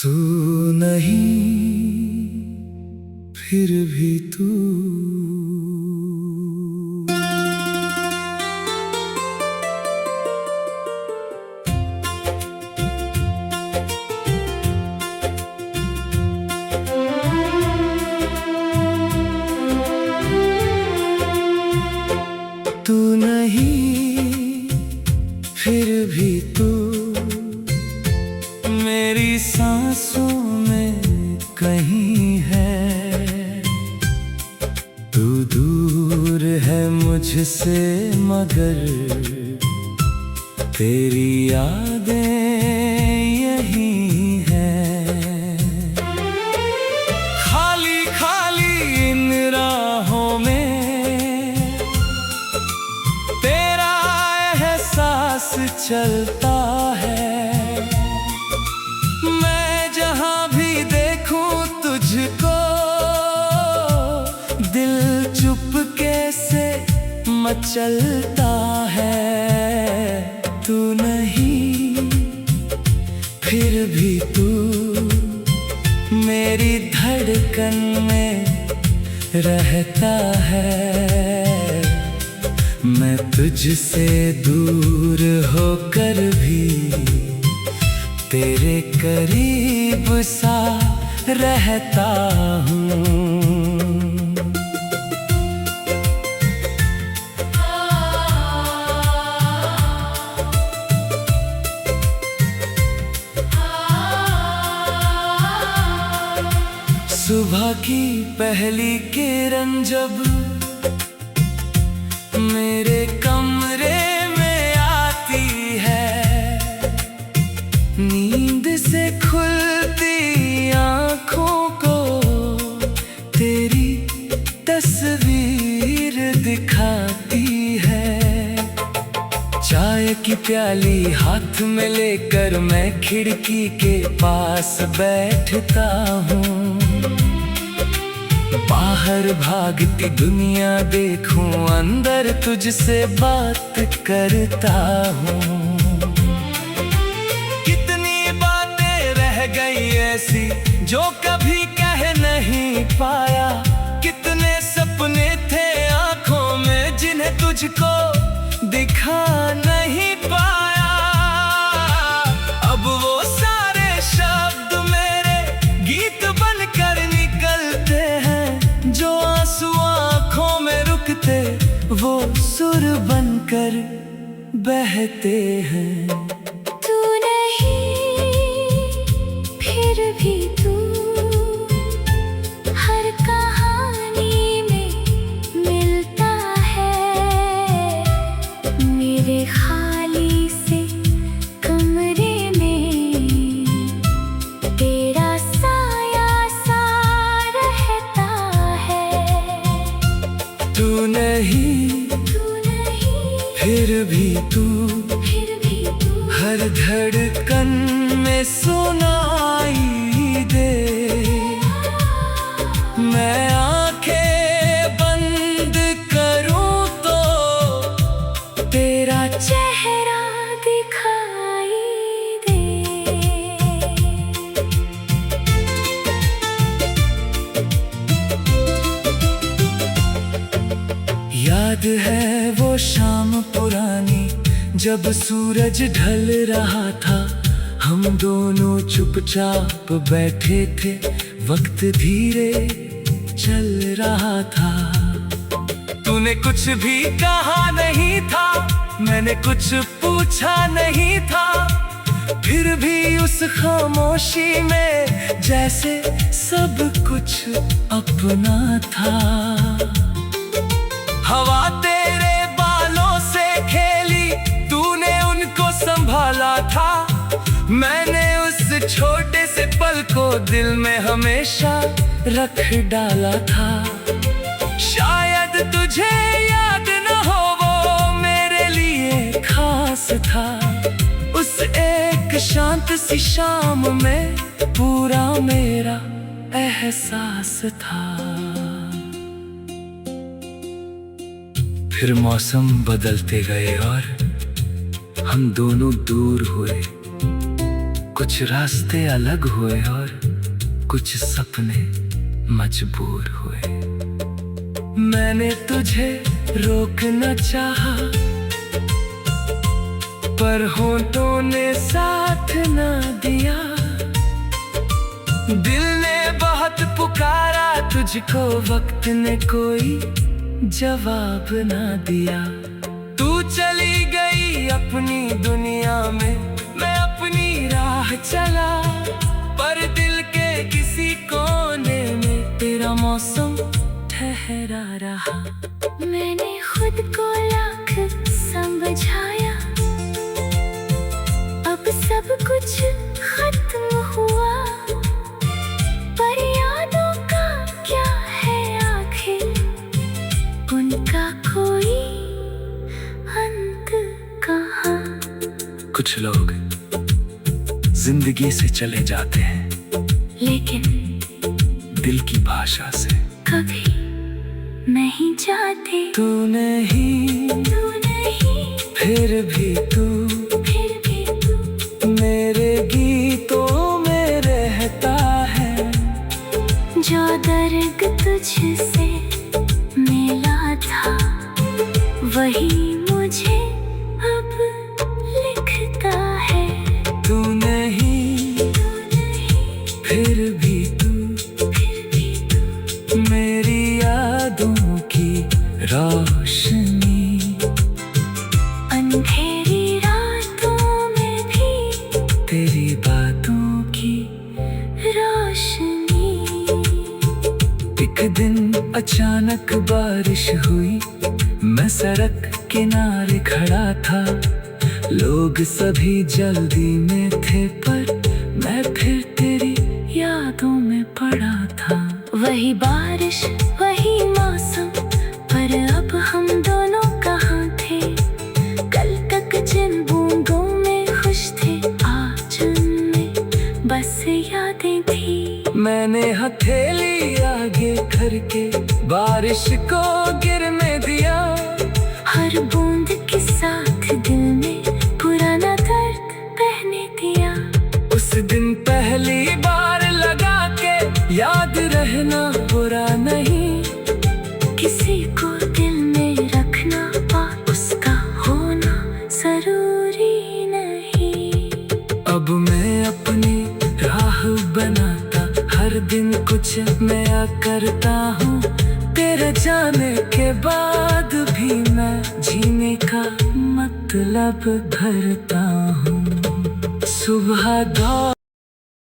तू नहीं फिर भी तू। तू नहीं फिर भी तू मेरी सांसों में कहीं है। तू दूर है मुझसे मगर तेरी यादें यही हैं। खाली खाली इन राहों में तेरा एहसास चलता है। मैं जहां भी देखूं तुझको दिल चुपके से मचलता है। तू नहीं फिर भी तू मेरी धड़कन में रहता है। मैं तुझसे दूर होकर भी तेरे करीब सा रहता हूँ। सुबह की पहली किरण जब मेरे कमरे में आती है, नींद से खुलती आँखों को तेरी तस्वीर दिखाती है। चाय की प्याली हाथ में लेकर मैं खिड़की के पास बैठता हूँ। बाहर भागती दुनिया देखूं, अंदर तुझसे बात करता हूँ। कितनी बातें रह गई ऐसी जो कभी कह नहीं पाया। कितने सपने थे आंखों में जिन्हें तुझको दिखा नहीं पाया। अब वो सारे शब्द मेरे गीत बनकर निकलते हैं। जो आंसू आंखों में रुकते वो सुर बनकर बहते हैं। तू नहीं फिर भी तू हर कहानी में मिलता है। मेरे खाली से कमरे में तेरा साया सा रहता है। तू नहीं फिर भी तू हर धड़कन में सुनाई दे। मैं आंखें बंद करूं तो तेरा चेहरा दिखाई दे। याद है वो शाम पुरानी जब सूरज ढल रहा था। हम दोनों चुपचाप बैठे थे, वक्त धीरे चल रहा था। तूने कुछ भी कहा नहीं था, मैंने कुछ पूछा नहीं था। फिर भी उस खामोशी में जैसे सब कुछ अपना था। हवा तेरे बालों से खेली, तूने उनको संभाला था। मैंने उस छोटे से पल को दिल में हमेशा रख डाला था। शायद तुझे याद न हो वो मेरे लिए खास था। उस एक शांत सी शाम में पूरा मेरा एहसास था। फिर मौसम बदलते गए और हम दोनों दूर हुए। कुछ रास्ते अलग हुए और कुछ सपने मजबूर हुए। मैंने तुझे रोकना चाहा, पर होंठों ने साथ ना दिया। दिल ने बहुत पुकारा तुझको, वक्त ने कोई जवाब ना दिया। तू चली गई अपनी दुनिया में, मैं अपनी राह चला, पर दिल के किसी कोने में तेरा मौसम ठहरा रहा। मैंने खुद को लाख समझाया, अब सब कुछ खत्म हुआ, पर यादों का क्या है आखिर, उनका कोई अंत कहाँ। कुछ लोग जिंदगी से चले जाते हैं, लेकिन दिल की भाषा से कभी नहीं जाते। तू नहीं, फिर भी तू मेरे गीतों में रहता है। जो दर्द तुझसे मिला था, वही मुझे अब लिखता है। तू नहीं, फिर भी तू मेरी यादों की रोशनी। अंधेरी रातों में भी तेरी बातों की रोशनी। एक दिन अचानक बारिश हुई, मैं सड़क किनारे खड़ा था। लोग सभी जल्दी में थे, पर मैं फिर तेरी यादों में पड़ा था। वही बारिश, वही मौसम, पर अब हम दोनों कहाँ थे। कल तक जिन बूंदों में खुश थे, आज उनमें बस यादें थी। मैंने हथेली आगे करके बारिश को गिरने दिया। हर बूंद के साथ दिल में पुराना दर्द बहने दिया। उस दिन पहली बार लगा के याद रहना बुरा नहीं। किसी को दिल में रखना, और उसका होना जरूरी नहीं। अब मैं अपनी राह बनाता, हर दिन कुछ नया करता हूँ। तेरे जाने के बाद भी मैं जीने का मतलब भरता हूँ। सुबह दौड़